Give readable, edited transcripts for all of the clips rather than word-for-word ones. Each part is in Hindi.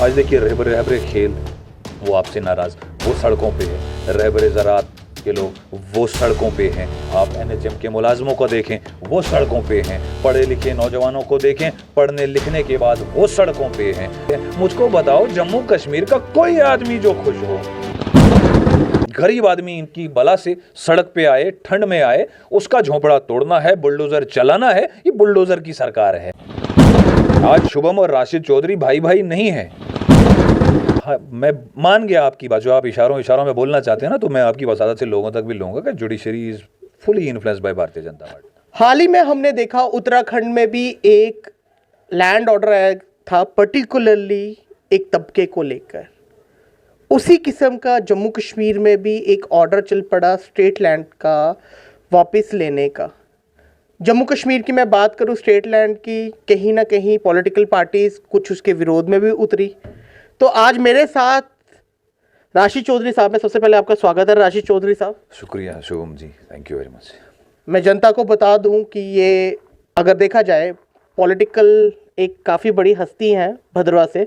आज देखिए रहबरे रहबरे खेल वो आपसे नाराज, वो सड़कों पे है। रहबरे ज़रात के लोग वो सड़कों पे हैं। आप एनएचएम के मुलाजमों को देखें, वो सड़कों पे हैं। पढ़े लिखे नौजवानों को देखें, पढ़ने लिखने के बाद वो सड़कों पे हैं। मुझको बताओ, जम्मू कश्मीर का कोई आदमी जो खुश हो, गरीब आदमी इनकी बला से सड़क पे आए, ठंड में आए, उसका झोंपड़ा तोड़ना है, बुलडोजर चलाना है। ये बुलडोजर की सरकार है। आज शुभम और राशिद चौधरी भाई भाई नहीं है। हाँ, मैं मान गया आपकी बात, जो आप इशारों में बोलना चाहते हैं ना, तो मैं आपकी वसादत से लोगों तक भी लूंगा कि judiciary is fully influenced by Bharatiya Janata party. हाल ही में हमने देखा उत्तराखंड में भी एक लैंड ऑर्डर आया था, पर्टिकुलरली एक तबके को लेकर। उसी किस्म का जम्मू कश्मीर में भी एक ऑर्डर चल पड़ा स्टेट लैंड का वापस लेने का। जम्मू कश्मीर की मैं बात करूं, स्टेट लैंड की, कहीं ना कहीं पॉलिटिकल पार्टीज कुछ उसके विरोध में भी उतरी। तो आज मेरे साथ राशिद चौधरी साहब है। सबसे पहले आपका स्वागत है राशिद चौधरी साहब। शुक्रिया Shubham ji, thank you very much. मैं जनता को बता दूं कि ये अगर देखा जाए पॉलिटिकल एक काफ़ी बड़ी हस्ती हैं भद्रवाह से।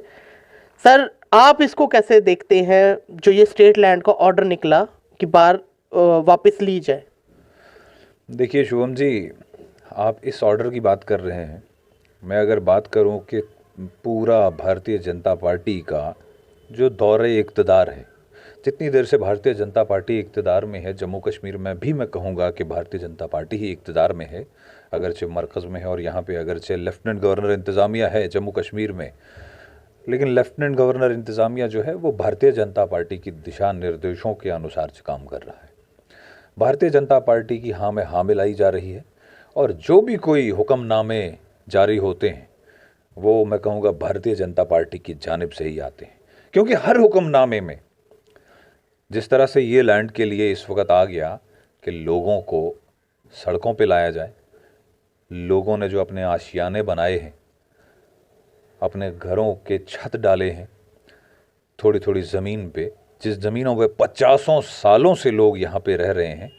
सर, आप इसको कैसे देखते हैं जो ये स्टेट लैंड का ऑर्डर निकला कि बार वापस ली जाए? देखिए शुभम जी, आप इस ऑर्डर की बात कर रहे हैं। मैं अगर बात करूं कि पूरा भारतीय जनता पार्टी का जो दौरे इक़्तिदार है, जितनी देर से भारतीय जनता पार्टी इक़्तिदार में है, जम्मू कश्मीर में भी मैं कहूँगा कि भारतीय जनता पार्टी ही इक़्तिदार में है, अगरचे मरकज़ में है और यहाँ पे अगरचे लेफ्टिनेंट गवर्नर इंतज़ामिया है जम्मू कश्मीर में, लेकिन लेफ्टिनेंट गवर्नर इंतज़ामिया जो है वो भारतीय जनता पार्टी की दिशा निर्देशों के अनुसार काम कर रहा है। भारतीय जनता पार्टी की हाँ में हाँ मिलाई जा रही है और जो भी कोई हुक्मनामे जारी होते हैं वो मैं कहूँगा भारतीय जनता पार्टी की जानिब से ही आते हैं, क्योंकि हर हुक्मनामे में जिस तरह से ये लैंड के लिए इस वक्त आ गया कि लोगों को सड़कों पे लाया जाए, लोगों ने जो अपने आशियाने बनाए हैं, अपने घरों के छत डाले हैं थोड़ी थोड़ी ज़मीन पे, जिस ज़मीनों पे 50 सालों से लोग यहाँ पे रह रहे हैं,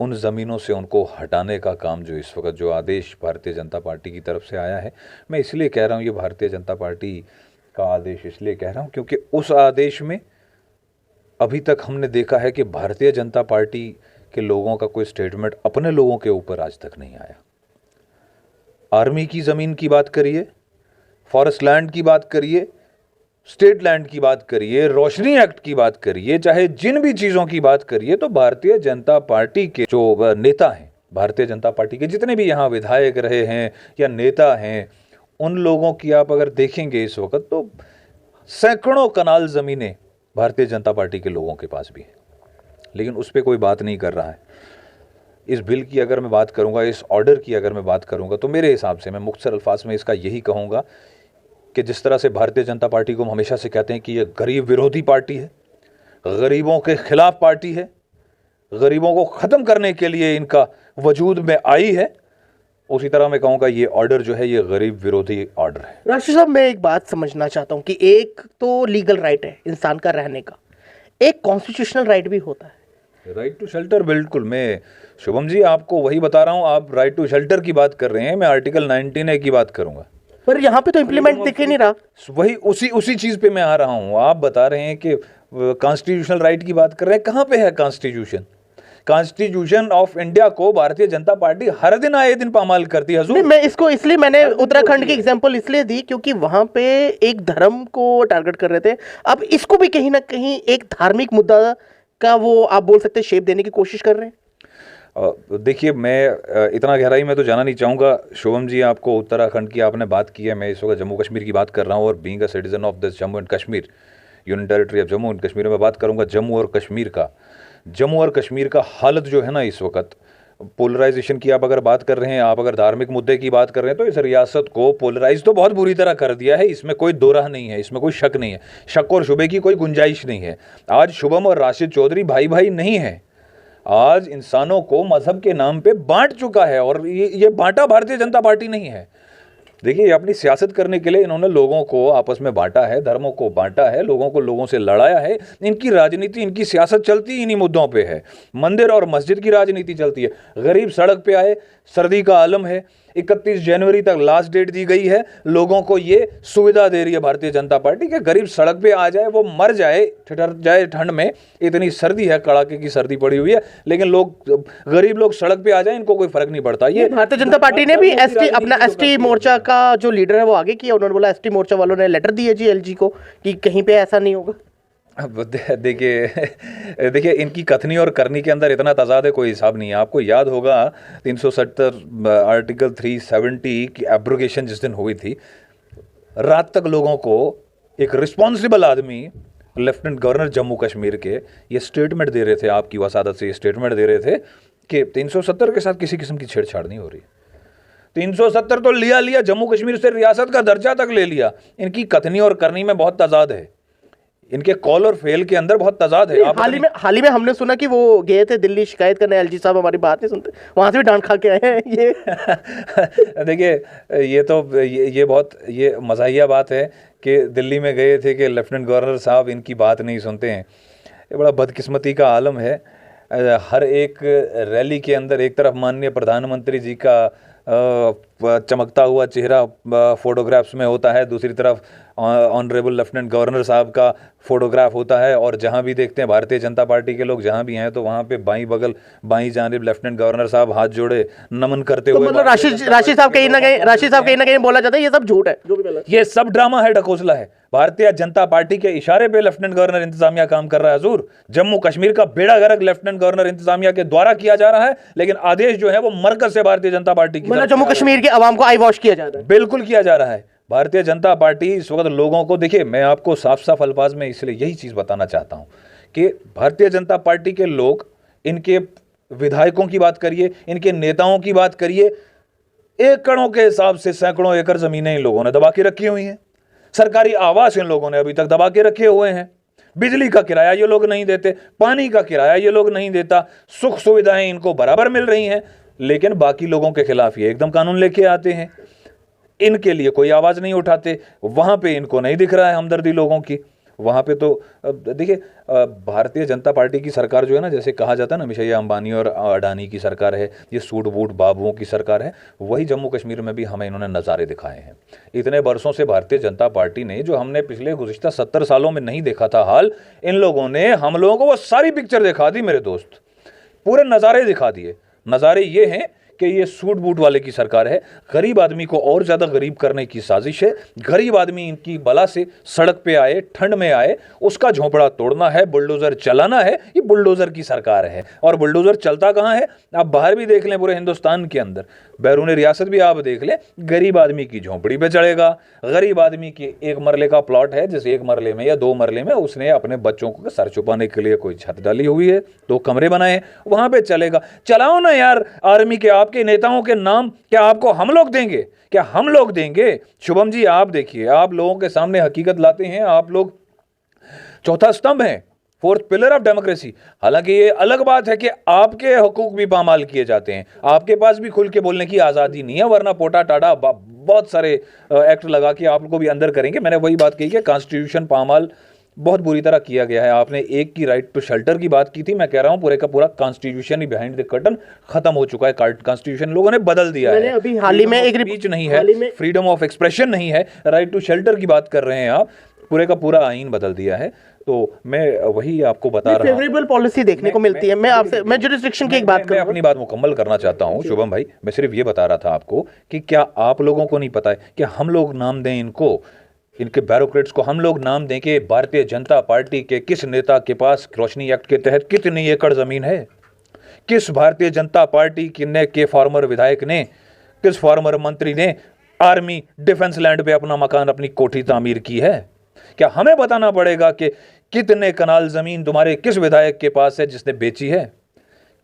उन ज़मीनों से उनको हटाने का काम जो इस वक्त जो आदेश भारतीय जनता पार्टी की तरफ से आया है, मैं इसलिए कह रहा हूँ ये भारतीय जनता पार्टी का आदेश इसलिए कह रहा हूँ क्योंकि उस आदेश में अभी तक हमने देखा है कि भारतीय जनता पार्टी के लोगों का कोई स्टेटमेंट अपने लोगों के ऊपर आज तक नहीं आया। आर्मी की ज़मीन की बात करिए, फॉरेस्ट लैंड की बात करिए, स्टेट लैंड की बात करिए, रोशनी एक्ट की बात करिए, चाहे जिन भी चीज़ों की बात करिए, तो भारतीय जनता पार्टी के जो नेता हैं, भारतीय जनता पार्टी के जितने भी यहाँ विधायक रहे हैं या नेता हैं, उन लोगों की आप अगर देखेंगे इस वक्त तो सैकड़ों कनाल ज़मीनें भारतीय जनता पार्टी के लोगों के पास भी हैं, लेकिन उस पर कोई बात नहीं कर रहा है। इस बिल की अगर मैं बात करूँगा, इस ऑर्डर की अगर मैं बात करूँगा, तो मेरे हिसाब से मैं मुख्तसर अल्फाज में इसका यही कहूँगा कि जिस तरह से भारतीय जनता पार्टी को हम हमेशा से कहते हैं कि ये गरीब विरोधी पार्टी है, गरीबों के खिलाफ पार्टी है, गरीबों को ख़त्म करने के लिए इनका वजूद में आई है, उसी तरह मैं कहूँगा ये ऑर्डर जो है ये गरीब विरोधी ऑर्डर है। राशिद साहब, मैं एक बात समझना चाहता हूँ कि एक तो लीगल राइट है इंसान का रहने का, एक कॉन्स्टिट्यूशनल राइट भी होता है, राइट टू शेल्टर। बिल्कुल, मैं शुभम जी आपको वही बता रहा हूँ। आप राइट टू शेल्टर की बात कर रहे हैं, मैं आर्टिकल 19A की बात करूँगा, पर यहाँ पे तो इम्प्लीमेंट दिख ही नहीं रहा। वही उसी चीज़ पे मैं आ रहा हूँ। आप बता रहे हैं कि कॉन्स्टिट्यूशनल राइट की बात कर रहे हैं, कहाँ पे है कॉन्स्टिट्यूशन? कॉन्स्टिट्यूशन ऑफ इंडिया को भारतीय जनता पार्टी हर दिन आए दिन पामाल करती है हुजूर। मैं इसको इसलिए मैंने उत्तराखंड की एग्जांपल इसलिए दी क्योंकि वहां पे एक धर्म को टारगेट कर रहे थे। अब इसको भी कहीं ना कहीं एक धार्मिक मुद्दा का वो आप बोल सकते हैं शेप देने की कोशिश कर रहे हैं। देखिए, मैं इतना गहराई में तो जाना नहीं चाहूँगा शुभम जी। आपको उत्तराखंड की आपने बात की है, मैं इस वक्त जम्मू कश्मीर की बात कर रहा हूँ और being a citizen of this Jammu and Kashmir union territory of Jammu and Kashmir में बात करूँगा जम्मू और कश्मीर का हालत जो है ना इस वक्त, पोलराइजेशन की आप अगर बात कर रहे हैं, आप अगर धार्मिक मुद्दे की बात कर रहे हैं, तो इस रियासत को पोलराइज तो बहुत बुरी तरह कर दिया है, इसमें कोई दो राह नहीं है, इसमें कोई शक नहीं है, शक और शुबे की कोई गुंजाइश नहीं है। आज शुभम और राशिद चौधरी भाई भाई नहीं है, आज इंसानों को मजहब के नाम पे बांट चुका है और ये बांटा भारतीय जनता पार्टी नहीं है। देखिए, अपनी सियासत करने के लिए इन्होंने लोगों को आपस में बांटा है, धर्मों को बांटा है, लोगों को लोगों से लड़ाया है। इनकी राजनीति, इनकी सियासत चलती इन्हीं मुद्दों पे है। मंदिर और मस्जिद की राजनीति चलती है। गरीब सड़क पे आए, सर्दी का आलम है, 31 जनवरी तक लास्ट डेट दी गई है। लोगों को ये सुविधा दे रही है भारतीय जनता पार्टी कि गरीब सड़क पे आ जाए, वो मर जाए, ठिठुर जाए ठंड में, इतनी सर्दी है, कड़ाके की सर्दी पड़ी हुई है, लेकिन लोग, गरीब लोग सड़क पे आ जाए, इनको कोई फर्क नहीं पड़ता। ये भारतीय जनता पार्टी ने भी एसटी मोर्चा का जो लीडर है वो आगे किया, उन्होंने बोला एसटी मोर्चा वालों ने लेटर दिया जी एलजी को कि कहीं पे ऐसा नहीं होगा। अब देखिए इनकी कथनी और करनी के अंदर इतना तजाद है, कोई हिसाब नहीं है। आपको याद होगा 370 आर्टिकल 370 की एब्रोगेशन जिस दिन हुई थी, रात तक लोगों को एक रिस्पॉन्सिबल आदमी, लेफ्टिनेंट गवर्नर जम्मू कश्मीर के, ये स्टेटमेंट दे रहे थे, आपकी वसादत से ये स्टेटमेंट दे रहे थे कि 370 के साथ किसी किस्म की छेड़छाड़ नहीं हो रही। 370 तो लिया जम्मू कश्मीर से रियासत का दर्जा तक ले लिया। इनकी कथनी और करनी में बहुत तजाद है, इनके कॉल और फेल के अंदर बहुत तजाद है। हाल ही में हमने सुना कि वो गए थे दिल्ली शिकायत करने, एलजी साहब हमारी बात नहीं सुनते, वहां से भी डांट खा के आए हैं ये। देखिए ये बहुत मज़ाहिया बात है कि दिल्ली में गए थे कि लेफ्टिनेंट गवर्नर साहब इनकी बात नहीं सुनते हैं। ये बड़ा बदकिस्मती का आलम है। हर एक रैली के अंदर एक तरफ माननीय प्रधानमंत्री जी का चमकता हुआ चेहरा फोटोग्राफ्स में होता है, दूसरी तरफ ऑनरेबल लेफ्टिनेंट गवर्नर साहब का फोटोग्राफ होता है, और जहां भी देखते हैं भारतीय जनता पार्टी के लोग जहां भी हैं तो वहां पे बाईं जानिब लेफ्टिनेंट गवर्नर साहब हाथ जोड़े नमन करते हुए। मतलब राशि साहब कहीं ना कहीं बोला जाता है ये सब झूठ है, जो भी ये सब ड्रामा है, ढकोसला है। भारतीय जनता पार्टी के इशारे पे लेफ्टिनेंट गवर्नर इंतजामिया काम कर रहा है। हजूर, जम्मू कश्मीर का बेड़ा गर्क लेफ्टिनेंट गवर्नर इंतजामिया के द्वारा किया जा रहा है, लेकिन आदेश जो है वो मरकज से भारतीय जनता पार्टी की, जम्मू कश्मीर के अवाम को आई वॉश किया जा रहा है। बिल्कुल किया जा रहा है। भारतीय जनता पार्टी इस वक्त लोगों को, देखिए मैं आपको साफ साफ अल्फाज में इसलिए यही चीज बताना चाहता हूं कि भारतीय जनता पार्टी के लोग, इनके विधायकों की बात करिए, इनके नेताओं की बात करिए, एकड़ों के हिसाब से सैकड़ों एकड़ जमीनें इन लोगों ने दबा के रखी हुई हैं। सरकारी आवास इन लोगों ने अभी तक दबा के रखे हुए हैं। बिजली का किराया ये लोग नहीं देते, पानी का किराया ये लोग नहीं देता, सुख सुविधाएं इनको बराबर मिल रही हैं, लेकिन बाकी लोगों के खिलाफ ये एकदम कानून लेके आते हैं। इनके लिए कोई आवाज नहीं उठाते। वहां पे इनको नहीं दिख रहा है हमदर्दी लोगों की। वहां पे तो देखिए भारतीय जनता पार्टी की सरकार जो है ना, जैसे कहा जाता है ना हमेशा ये अंबानी और अडानी की सरकार है, ये सूट बूट बाबुओं की सरकार है, वही जम्मू कश्मीर में भी हमें इन्होंने नज़ारे दिखाए हैं। इतने बरसों से भारतीय जनता पार्टी ने, जो हमने पिछले गुज़िश्ता 70 सालों में नहीं देखा था हाल, इन लोगों ने हम लोगों को वो सारी पिक्चर दिखा दी मेरे दोस्त, पूरे नज़ारे दिखा दिए। नज़ारे ये हैं कि ये सूट बूट वाले की सरकार है। गरीब आदमी को और ज़्यादा गरीब करने की साजिश है। गरीब आदमी इनकी बला से सड़क पे आए, ठंड में आए, उसका झोंपड़ा तोड़ना है, बुलडोज़र चलाना है। ये बुलडोज़र की सरकार है। और बुलडोज़र चलता कहाँ है? आप बाहर भी देख लें, पूरे हिंदुस्तान के अंदर, बैरून रियासत भी आप देख लें, गरीब आदमी की झोंपड़ी पे चढ़ेगा। गरीब आदमी की एक मरले का प्लॉट है, जैसे एक मरले में या 2 मरले में उसने अपने बच्चों को सर छुपाने के लिए कोई छत डाली हुई है, 2 कमरे बनाए, वहाँ पे चलेगा। चलाओ ना यार, आर्मी के आपके नेताओं के नाम क्या आपको हम लोग देंगे? क्या हम लोग देंगे? शुभम जी आप देखिए, आप लोगों के सामने हकीकत लाते हैं। आप लोग चौथा स्तंभ हैं, 4th पिलर ऑफ डेमोक्रेसी। हालांकि ये अलग बात है कि आपके हकूक भी पामाल किए जाते हैं, आपके पास भी खुल के बोलने की आज़ादी नहीं है, वरना पोटा टाटा बहुत सारे एक्ट लगा के आप लोग को भी अंदर करेंगे। मैंने वही बात कही कि कॉन्स्टिट्यूशन पामाल बहुत बुरी तरह किया गया है। आपने एक की राइट टू शेल्टर की बात की थी, मैं कह रहा हूं पूरे का पूरा constitution he behind the curtain खत्म हो चुका है। कॉन्स्टिट्यूशन लोगों ने बदल दिया है। अभी हाल ही में एक स्पीच नहीं है, फ्रीडम ऑफ एक्सप्रेशन नहीं है, राइट टू शेल्टर की बात कर रहे हैं आप, पूरे का पूरा आईन बदल दिया है। तो मैं वही आपको बता रहा हूं, फेवरेबल पॉलिसी देखने को मिलती है। मैं जुरिस्डिक्शन की एक बात मैं अपनी बात मुकम्मल करना चाहता हूं शुभम भाई। मैं सिर्फ ये बता रहा था आपको कि क्या आप लोगों को नहीं पता है कि हम लोग नाम दें इनको, इनके ब्यूरोक्रेट्स को हम लोग नाम दें कि भारतीय जनता पार्टी के किस नेता के पास रोशनी एक्ट के तहत कितनी एकड़ जमीन है? किस भारतीय जनता पार्टी के फॉर्मर विधायक ने, किस फॉर्मर मंत्री ने आर्मी डिफेंस लैंड पे अपना मकान, अपनी कोठी तामीर की है? क्या हमें बताना पड़ेगा कि कितने कनाल जमीन तुम्हारे किस विधायक के पास है जिसने बेची है?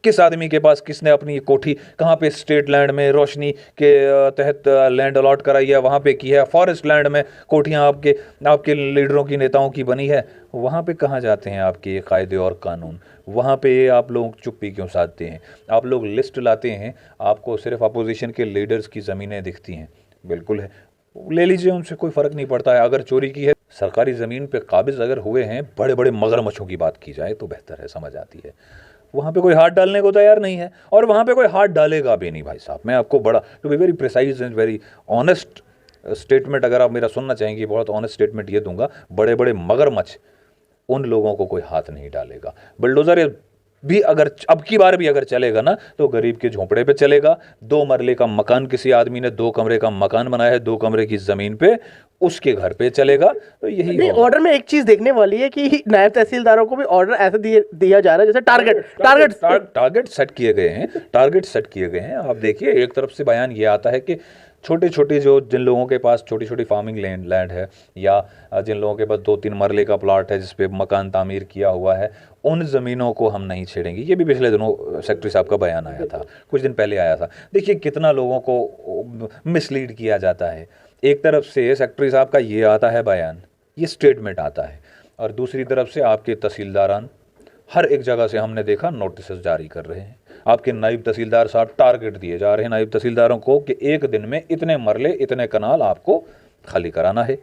किस आदमी के पास किसने अपनी कोठी कहाँ पे स्टेट लैंड में रोशनी के तहत लैंड अलॉट कराई है, वहाँ पे की है? फॉरेस्ट लैंड में कोठियाँ आपके लीडरों की, नेताओं की बनी है, वहाँ पे कहाँ जाते हैं आपके कायदे और कानून? वहाँ पे आप लोग चुप्पी क्यों साधते हैं? आप लोग लिस्ट लाते हैं, आपको सिर्फ अपोजिशन के लीडर्स की ज़मीनें दिखती हैं। बिल्कुल है, ले लीजिए, उनसे कोई फ़र्क नहीं पड़ता है। अगर चोरी की है, सरकारी ज़मीन पे काबिज अगर हुए हैं, बड़े बड़े मगरमच्छों की बात की जाए तो बेहतर है, समझ आती है। वहाँ पे कोई हाथ डालने को तैयार नहीं है और वहाँ पे कोई हाथ डालेगा भी नहीं भाई साहब। मैं आपको बड़ा to be very precise and very honest statement अगर आप मेरा सुनना चाहेंगे, बहुत ऑनेस्ट स्टेटमेंट ये दूंगा, बड़े बड़े मगरमच्छ उन लोगों को कोई हाथ नहीं डालेगा। बुलडोज़र भी अगर अब की बार भी अगर चलेगा ना तो गरीब के झोंपड़े पे चलेगा। 2 मरले का मकान किसी आदमी ने 2 कमरे का मकान बनाया है 2 कमरे की ज़मीन पे, उसके घर पे चलेगा। तो यही नहीं, ऑर्डर में एक चीज देखने वाली है कि नायब तहसीलदारों को भी ऑर्डर ऐसे दिया जा रहा है जैसे टारगेट सेट किए गए हैं, टारगेट सेट किए गए हैं। आप देखिए एक तरफ से बयान ये आता है कि छोटे छोटे जो जिन लोगों के पास छोटी छोटी फार्मिंग लैंड है या जिन लोगों के पास 2-3 मरले का प्लॉट है जिस पे मकान तामीर किया हुआ है, उन ज़मीनों को हम नहीं छेड़ेंगे। ये भी पिछले दिनों सेक्रेटरी साहब का बयान आया था, कुछ दिन पहले आया था। देखिए कितना लोगों को मिसलीड किया जाता है। एक तरफ से सेक्रेटरी साहब का ये आता है बयान, ये स्टेटमेंट आता है, और दूसरी तरफ से आपके तहसीलदारान हर एक जगह से हमने देखा नोटिस जारी कर रहे हैं। आपके नायब तहसीलदार साहब टारगेट दिए जा रहे हैं नायब तहसीलदारों को कि एक दिन में इतने मरले इतने कनाल आपको खाली कराना है,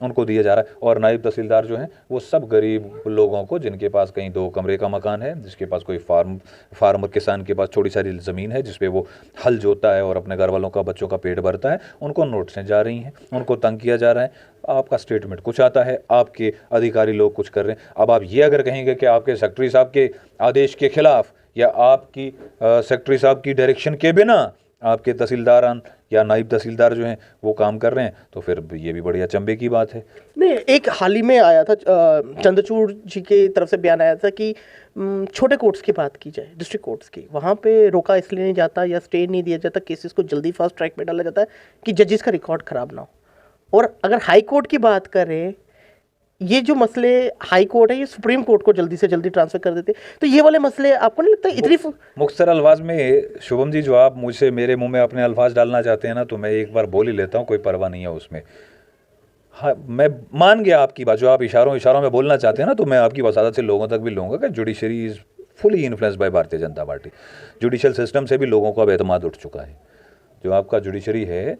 उनको दिया जा रहा है। और नायब तहसीलदार जो हैं वो सब गरीब लोगों को, जिनके पास कहीं 2 कमरे का मकान है, जिसके पास कोई फार्मर किसान के पास छोटी सारी ज़मीन है जिस पे वो हल जोता है और अपने घर वालों का बच्चों का पेट भरता है, उनको नोटिसें जा रही हैं, उनको तंग किया जा रहा है। आपका स्टेटमेंट कुछ आता है, आपके अधिकारी लोग कुछ कर रहे हैं। अब आप ये अगर कहेंगे कि आपके सेक्रेटरी साहब के आदेश के खिलाफ या आपकी सेक्रेटरी साहब की डायरेक्शन के बिना आपके तहसीलदारान या नायब तहसीलदार जो हैं वो काम कर रहे हैं, तो फिर ये भी बड़ी अचंभे की बात है। नहीं, एक हाल ही में आया था चंद्रचूड़ जी की तरफ से बयान आया था कि छोटे कोर्ट्स की बात की जाए, डिस्ट्रिक्ट कोर्ट्स की, वहाँ पे रोका इसलिए नहीं जाता या स्टे नहीं दिया जाता, केसेस को जल्दी फास्ट ट्रैक में डाला जाता है कि जजेस का रिकॉर्ड ख़राब ना हो। और अगर हाई कोर्ट की बात करें, ये जो मसले हाई कोर्ट है ये सुप्रीम कोर्ट को जल्दी से जल्दी ट्रांसफर कर देते, तो ये वाले मसले आपको नहीं लगता इतनी मुख्तसर अल्फाज में शुभम जी, जो आप मुझसे मेरे मुंह में अपने अल्फाज डालना चाहते हैं ना, तो मैं एक बार बोल ही लेता हूँ, कोई परवाह नहीं है उसमें। हाँ, मैं मान गया आपकी बात, जो आप इशारों में बोलना चाहते हैं ना, तो मैं आपकी वसादत से लोगों तक भी लूँगा कि judiciary is fully influenced by Bharatiya Janata party. Judicial system से भी लोगों का अब एतमाद उठ चुका है। जो आपका जुडिशरी है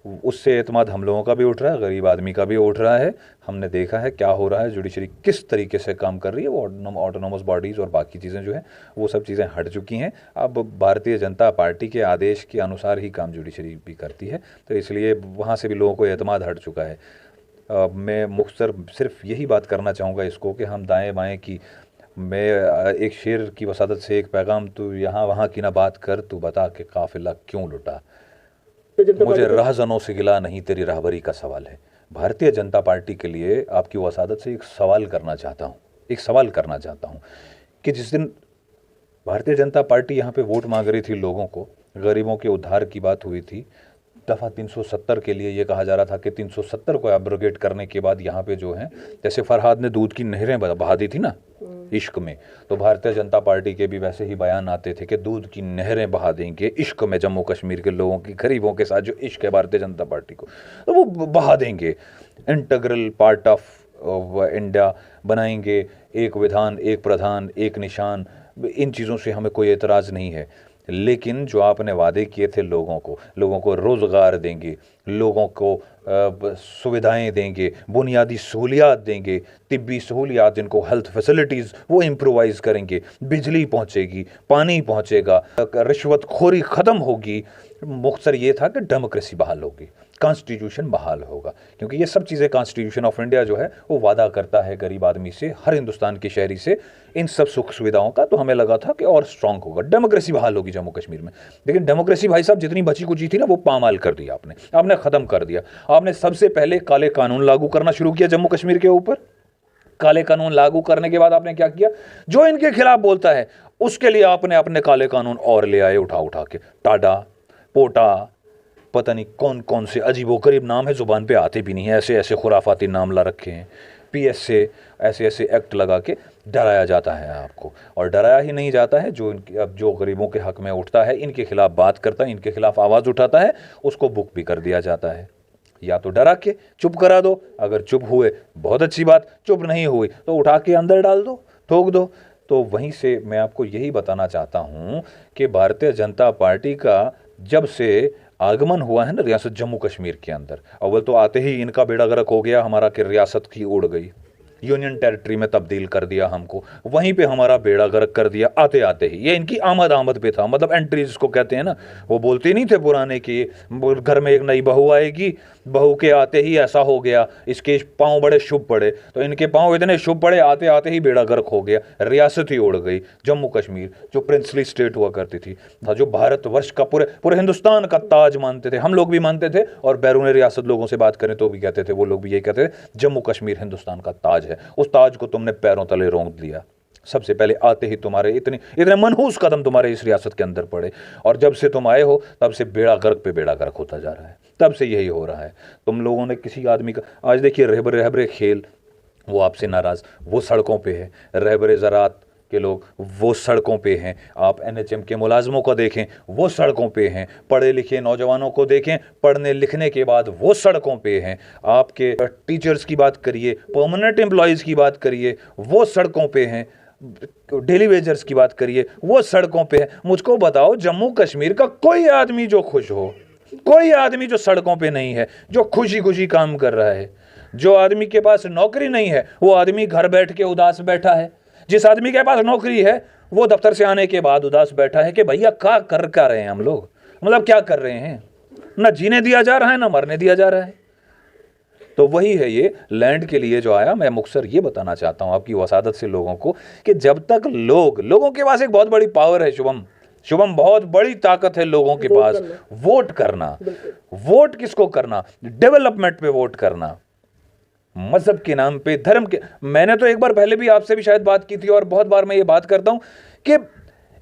उससे एतमाद हम लोगों का भी उठ रहा है, गरीब आदमी का भी उठ रहा है। हमने देखा है क्या हो रहा है, जुडिशरी किस तरीके से काम कर रही है। वो ऑटोनोमस बॉडीज़ और बाकी चीज़ें जो हैं वो सब चीज़ें हट चुकी हैं। अब भारतीय जनता पार्टी के आदेश के अनुसार ही काम जुडिशरी भी करती है, तो इसलिए वहाँ से भी लोगों को एतमाद हट चुका है। मैं मुख्तसर सिर्फ यही बात करना चाहूँगा इसको कि हम दाएँ बाएँ की, मैं एक शेर की वसादत से एक पैगाम, तू यहाँ वहाँ की ना बात कर, तू बता के काफिला क्यों लुटा। मुझे राहजनों से गिला नहीं, तेरी राहबरी का सवाल है। भारतीय जनता पार्टी के लिए आपकी वसादत से एक सवाल करना चाहता हूँ कि जिस दिन भारतीय जनता पार्टी यहाँ पे वोट मांग रही थी लोगों को, गरीबों के उद्धार की बात हुई थी, दफ़ा 370 के लिए ये कहा जा रहा था कि 370 को एब्रोगेट करने के बाद यहाँ पे जो है, जैसे फरहाद ने दूध की नहरें बहा दी थी ना इश्क में, तो भारतीय जनता पार्टी के भी वैसे ही बयान आते थे कि दूध की नहरें बहा देंगे इश्क में, जम्मू कश्मीर के लोगों की, गरीबों के साथ जो इश्क है भारतीय जनता पार्टी को, तो वो बहा देंगे, इंटीग्रल पार्ट ऑफ इंडिया बनाएंगे, एक विधान, एक प्रधान, एक निशान। इन चीज़ों से हमें कोई एतराज़ नहीं है, लेकिन जो आपने वादे किए थे लोगों को रोज़गार देंगे, लोगों को सुविधाएं देंगे, बुनियादी सहूलियात देंगे, तिब्बी सहूलियात, जिनको हेल्थ फैसिलिटीज़ वो इम्प्रोवाइज़ करेंगे, बिजली पहुंचेगी, पानी पहुंचेगा, रिश्वतखोरी ख़त्म होगी। मुख्तसर ये था कि डेमोक्रेसी बहाल होगी, कॉन्स्टिट्यूशन बहाल होगा, क्योंकि ये सब चीज़ें कॉन्स्टिट्यूशन ऑफ इंडिया जो है वो वादा करता है गरीब आदमी से, हर हिंदुस्तान के शहरी से, इन सब सुख सुविधाओं का। तो हमें लगा था कि और स्ट्रांग होगा, डेमोक्रेसी बहाल होगी जम्मू कश्मीर में। लेकिन डेमोक्रेसी भाई साहब जितनी बची कुची थी ना, वो पामाल कर दिया आपने ख़त्म कर दिया। आपने सबसे पहले काले कानून लागू करना शुरू किया जम्मू कश्मीर के ऊपर। काले कानून लागू करने के बाद आपने क्या किया, जो इनके खिलाफ बोलता है उसके लिए आपने अपने काले कानून और ले आए उठा के, टाडा, पोटा, पता नहीं कौन कौन से अजीबोगरीब नाम है, ज़ुबान पे आते भी नहीं है, ऐसे ऐसे खुराफाती नाम ला रखे हैं। PSA ऐसे ऐसे एक्ट लगा के डराया जाता है आपको, और डराया ही नहीं जाता है, जो गरीबों के हक़ में उठता है, इनके खिलाफ बात करता है, इनके खिलाफ आवाज़ उठाता है, उसको बुक भी कर दिया जाता है। या तो डरा के चुप करा दो, अगर चुप हुए बहुत अच्छी बात, चुप नहीं हुई तो उठा के अंदर डाल दो, ठोक दो। तो वहीं से मैं आपको यही बताना चाहता हूँ कि भारतीय जनता पार्टी का जब से आगमन हुआ है ना रियासत जम्मू कश्मीर के अंदर, अव्वल तो आते ही इनका बेड़ा गर्क हो गया हमारा कि रियासत की उड़ गई, यूनियन टेरिटरी में तब्दील कर दिया हमको, वहीं पे हमारा बेड़ा गर्क कर दिया आते आते ही। ये इनकी आमद पे था, मतलब एंट्री जिसको कहते हैं ना। वो बोलते नहीं थे पुराने कि घर में एक नई बहू आएगी, बहू के आते ही ऐसा हो गया, इसके पाँव बड़े शुभ पड़े, तो इनके पाँव इतने शुभ पड़े, आते आते ही बेड़ा गर्क हो गया, रियासत ही उड़ गई। जम्मू कश्मीर जो प्रिंसली स्टेट हुआ करती थी, जो भारतवर्ष का पूरे हिंदुस्तान का ताज मानते थे, हम लोग भी मानते थे, और बैरून रियासत लोगों से बात करें तो भी कहते थे, वो लोग भी यही कहते थे, जम्मू कश्मीर हिंदुस्तान का ताज है। उस ताज को तुमने पैरों तले रोंद दिया। सबसे पहले आते ही तुम्हारे इतने मनहूस कदम तुम्हारे इस रियासत के अंदर पड़े, और जब से तुम आए हो तब से बेड़ा गर्क पे बेड़ा गर्क होता जा रहा है। तब से यही हो रहा है। तुम लोगों ने किसी आदमी का, आज देखिए रहबरे रहबरे खेल, वो आपसे नाराज, वो सड़कों पे है। रहबरे ज़रात के लोग वो सड़कों पे हैं। आप एनएचएम के मुलाजमों को देखें, वो सड़कों पे हैं। पढ़े लिखे नौजवानों को देखें, पढ़ने लिखने के बाद वो सड़कों पे हैं। आपके टीचर्स की बात करिए, परमानेंट एम्प्लॉयज़ की बात करिए, वो सड़कों पे हैं। डेली वेजर्स की बात करिए, वो सड़कों पे है। मुझको बताओ, जम्मू कश्मीर का कोई आदमी जो खुश हो, कोई आदमी जो सड़कों पे नहीं है, जो खुशी खुशी काम कर रहा है, जो आदमी के पास नौकरी नहीं है, वो आदमी घर बैठ के उदास बैठा है। जिस आदमी के पास नौकरी है, वो दफ्तर से आने के बाद उदास बैठा है कि भैया क्या रहे हैं हम लोग, मतलब क्या कर रहे हैं, ना जीने दिया जा रहा है, ना मरने दिया जा रहा है। तो वही है ये लैंड के लिए जो आया। मैं मुख्तसर ये बताना चाहता हूँ आपकी वसादत से लोगों को कि जब तक लोगों के पास एक बहुत बड़ी पावर है, शुभम बहुत बड़ी ताकत है लोगों के पास, वोट करना। वोट किसको करना? डेवलपमेंट पे वोट करना, मजहब के नाम पे, धर्म के। मैंने तो एक बार पहले भी आपसे भी शायद बात की थी, और बहुत बार मैं ये बात करता हूं कि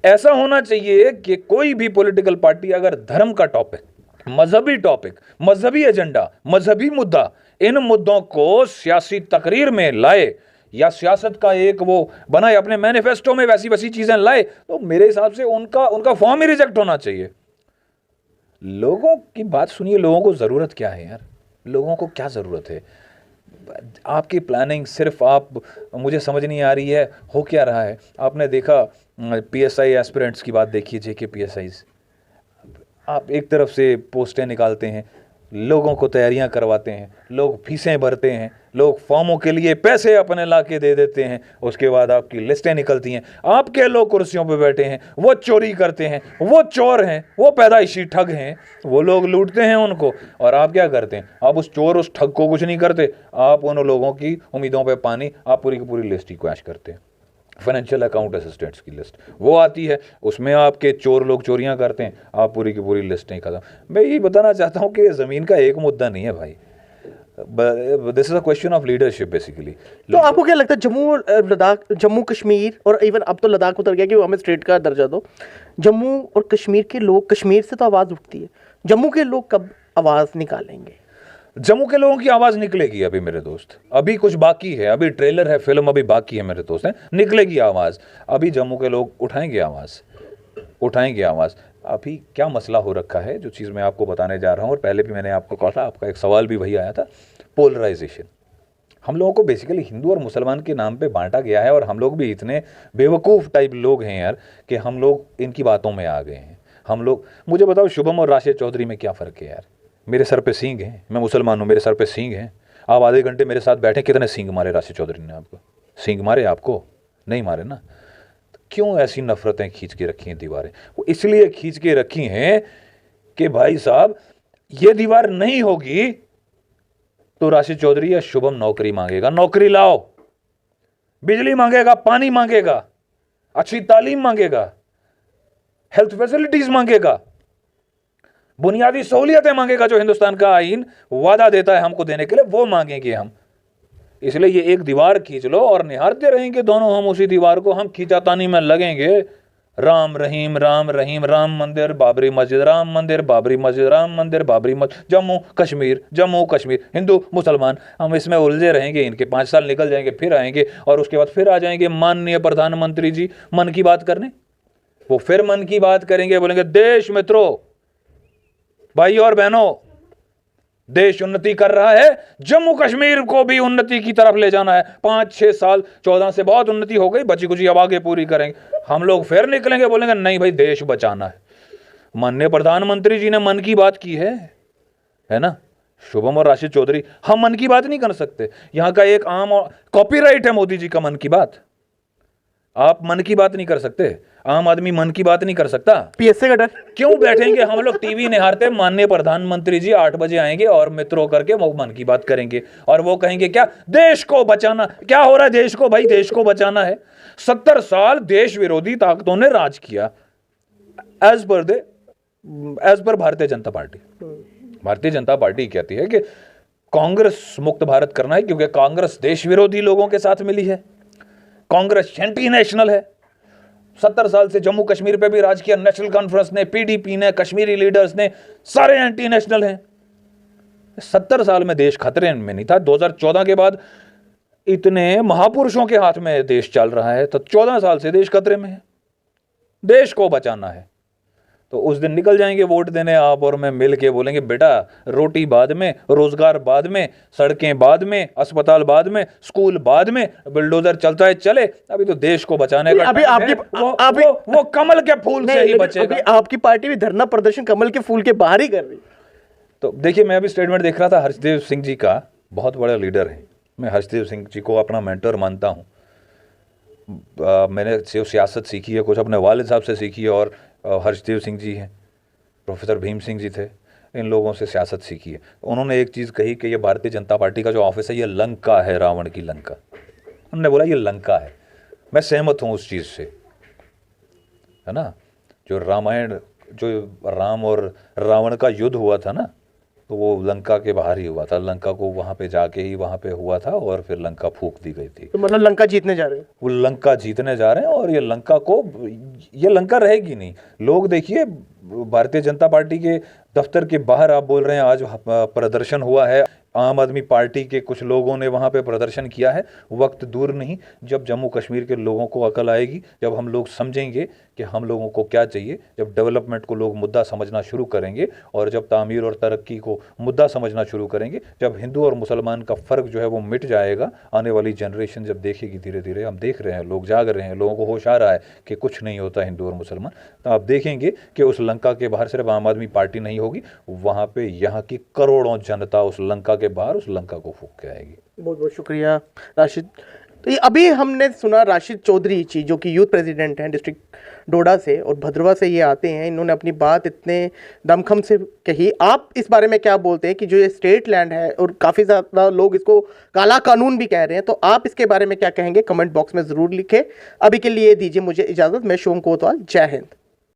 ऐसा होना चाहिए कि कोई भी पॉलिटिकल पार्टी अगर धर्म का टॉपिक, मजहबी टॉपिक, मजहबी एजेंडा, मजहबी मुद्दा, इन मुद्दों को सियासी तकरीर में लाए या सियासत का एक वो बनाए, अपने मैनिफेस्टो में वैसी वैसी चीजें लाए, तो मेरे हिसाब से उनका फॉर्म ही रिजेक्ट होना चाहिए। लोगों की बात सुनिए। लोगों को जरूरत क्या है यार? लोगों को क्या जरूरत है? आपकी प्लानिंग सिर्फ मुझे समझ नहीं आ रही है, हो क्या रहा है। आपने देखा पीएसआई एस्पिरेंट्स की बात देखिए, जेके पीएसआईज। आप एक तरफ से पोस्टें निकालते हैं, लोगों को तैयारियां करवाते हैं, लोग फीसें भरते हैं, लोग फॉर्मों के लिए पैसे अपने ला के दे देते हैं, उसके बाद आपकी लिस्टें निकलती हैं, आपके लोग कुर्सियों पे बैठे हैं, वो चोरी करते हैं, वो चोर हैं, वो पैदाइशी ठग हैं, वो लोग लूटते हैं उनको, और आप क्या करते हैं? आप उस चोर उस ठग को कुछ नहीं करते, आप उन लोगों की उम्मीदों पर पानी, आप पूरी की पूरी लिस्ट ही क्रैश करते हैं। फाइनेंशियल अकाउंट असिस्टेंट्स की लिस्ट वो आती है, उसमें आपके चोर लोग चोरियां करते हैं, आप पूरी की पूरी लिस्ट नहीं खत्म। मैं ये बताना चाहता हूँ कि ज़मीन का एक मुद्दा नहीं है भाई, this is a question of leadership basically. तो आपको क्या लगता है, जम्मू कश्मीर, और इवन अब तो लद्दाख उतर गया कि हमें स्टेट का दर्जा दो, जम्मू और कश्मीर के लोग, कश्मीर से तो आवाज़ उठती है, जम्मू के लोग कब आवाज़ निकालेंगे? जम्मू के लोगों की आवाज़ निकलेगी अभी मेरे दोस्त, अभी कुछ बाकी है, अभी ट्रेलर है, फिल्म अभी बाकी है मेरे दोस्त, है निकलेगी आवाज़। अभी जम्मू के लोग उठाएंगे आवाज़। अभी क्या मसला हो रखा है, जो चीज़ मैं आपको बताने जा रहा हूँ, और पहले भी मैंने आपको कहा था, आपका एक सवाल भी वही आया था, पोलराइजेशन। हम लोगों को बेसिकली हिंदू और मुसलमान के नाम पे बांटा गया है, और हम लोग भी इतने बेवकूफ़ टाइप लोग हैं यार कि हम लोग इनकी बातों में आ गए हैं। हम लोग, मुझे बताओ शुभम और राशिद चौधरी में क्या फ़र्क है यार? मेरे सर पे सींग हैं, मैं मुसलमान हूँ, मेरे सर पे सींग हैं। आप आधे घंटे मेरे साथ बैठे, कितने सींग मारे राशिद चौधरी ने? आपको सींग मारे? आपको नहीं मारे ना। तो क्यों ऐसी नफरतें खींच के रखी हैं दीवारें? वो इसलिए खींच के रखी हैं कि भाई साहब, ये दीवार नहीं होगी तो राशिद चौधरी या शुभम नौकरी मांगेगा, नौकरी लाओ, बिजली मांगेगा, पानी मांगेगा, अच्छी तालीम मांगेगा, हेल्थ फैसिलिटीज मांगेगा, बुनियादी सहूलियतें मांगेगा, जो हिंदुस्तान का आईन वादा देता है हमको देने के लिए, वो मांगेंगे हम। इसलिए ये एक दीवार खींच लो और निहारते रहेंगे दोनों हम उसी दीवार को, हम खींचातानी में लगेंगे। राम रहीम, राम रहीम, राम मंदिर बाबरी मस्जिद, राम मंदिर बाबरी मस्जिद, राम मंदिर बाबरी मस्जिद, जम्मू कश्मीर, हिंदू मुसलमान, हम इसमें उलझे रहेंगे। इनके 5 साल निकल जाएंगे, फिर आएंगे, और उसके बाद फिर आ जाएंगे माननीय प्रधानमंत्री जी मन की बात करने। वो फिर मन की बात करेंगे, बोलेंगे देश मित्रों, भाई और बहनों, देश उन्नति कर रहा है, जम्मू कश्मीर को भी उन्नति की तरफ ले जाना है। 5-6 साल 14 से बहुत उन्नति हो गई, बची कुछ अब आगे पूरी करेंगे। हम लोग फिर निकलेंगे, बोलेंगे नहीं भाई, देश बचाना है। माननीय प्रधानमंत्री जी ने मन की बात की है ना? शुभम और राशिद चौधरी, हम मन की बात नहीं कर सकते? यहाँ का एक आम और कॉपीराइट है मोदी जी का मन की बात। आप मन की बात नहीं कर सकते? आम आदमी मन की बात नहीं कर सकता? पीएसए का डर क्यों बैठेंगे हम लोग टीवी निहारते, माननीय प्रधानमंत्री जी 8 बजे आएंगे और मित्रों करके वो मन की बात करेंगे और वो कहेंगे क्या, देश को बचाना। क्या हो रहा है देश को? भाई देश को बचाना है। 70 साल देश विरोधी ताकतों ने राज किया as per Bharatiya Janata party. Bharatiya Janata party कहती है कि कांग्रेस मुक्त भारत करना है, क्योंकि कांग्रेस देश विरोधी लोगों के साथ मिली है, कांग्रेस एंटी नेशनल है। 70 साल से जम्मू कश्मीर पे भी राज किया नेशनल कॉन्फ्रेंस ने, पीडीपी ने, कश्मीरी लीडर्स ने, सारे एंटी नेशनल हैं। 70 साल में देश खतरे में नहीं था। 2014 के बाद इतने महापुरुषों के हाथ में देश चल रहा है, तो 14 साल से देश खतरे में है। देश को बचाना है तो उस दिन निकल जाएंगे वोट देने आप और मैं मिल के बोलेंगे बेटा रोटी बाद में, रोजगार बाद में, सड़कें बाद में, अस्पताल बाद में, स्कूल बाद में, बुलडोजर चलता है चले, अभी तो देश को बचाने का अभी टाइम आपकी है। वो कमल के फूल से ही बचेगा। अभी आपकी पार्टी भी धरना प्रदर्शन कमल के फूल के बाहर ही कर रही। तो देखिए, मैं अभी स्टेटमेंट देख रहा था, हर्षदेव सिंह जी का, बहुत बड़ा लीडर है। मैं हर्षदेव सिंह जी को अपना मेंटर मानता हूँ। मैंने सियासत सीखी है, कुछ अपने वालिद साहब से सीखी है, और हर्षदेव सिंह जी हैं, प्रोफेसर भीम सिंह जी थे, इन लोगों से सियासत सीखी है। उन्होंने एक चीज़ कही कि ये भारतीय जनता पार्टी का जो ऑफिस है ये लंका है, रावण की लंका। उन्होंने बोला ये लंका है। मैं सहमत हूँ उस चीज़ से, है ना। जो रामायण, जो राम और रावण का युद्ध हुआ था ना, तो वो लंका के बाहर ही हुआ था। लंका को वहाँ पे जाके ही वहाँ पे हुआ था और फिर लंका फूंक दी गई थी। तो मतलब लंका जीतने जा रहे हैं? वो लंका जीतने जा रहे हैं और ये लंका रहेगी नहीं। लोग देखिए, भारतीय जनता पार्टी के दफ्तर के बाहर आप बोल रहे हैं आज प्रदर्शन हुआ है, आम आदमी पार्टी के कुछ लोगों ने वहाँ पे प्रदर्शन किया है। वक्त दूर नहीं जब जम्मू कश्मीर के लोगों को अकल आएगी, जब हम लोग समझेंगे कि हम लोगों को क्या चाहिए, जब डेवलपमेंट को लोग मुद्दा समझना शुरू करेंगे और जब तामीर और तरक्की को मुद्दा समझना शुरू करेंगे, जब हिंदू और मुसलमान का फ़र्क जो है वो मिट जाएगा। आने वाली जनरेशन जब देखेगी, धीरे धीरे हम देख रहे हैं, लोग जाग रहे हैं, लोगों को होश आ रहा है कि कुछ नहीं होता हिंदू और मुसलमान, तो आप देखेंगे कि उस लंका के बाहर सिर्फ आम आदमी पार्टी नहीं होगी, वहाँ पे यहाँ की करोड़ों जनता उस लंका के बाहर उस लंका को फूंक के आएगी। बहुत बहुत शुक्रिया राशिद। तो ये अभी हमने सुना राशिद चौधरी जी, जो कि यूथ प्रेसिडेंट हैं डिस्ट्रिक्ट डोडा से और भद्रवा से ये आते हैं, इन्होंने अपनी बात इतने दमखम से कही। आप इस बारे में क्या बोलते हैं कि जो ये स्टेट लैंड है और काफ़ी ज़्यादा लोग इसको काला कानून भी कह रहे हैं, तो आप इसके बारे में क्या कहेंगे? कमेंट बॉक्स में ज़रूर लिखें। अभी के लिए दीजिए मुझे इजाज़त। मैं शिवम कोतवाल, जय हिंद।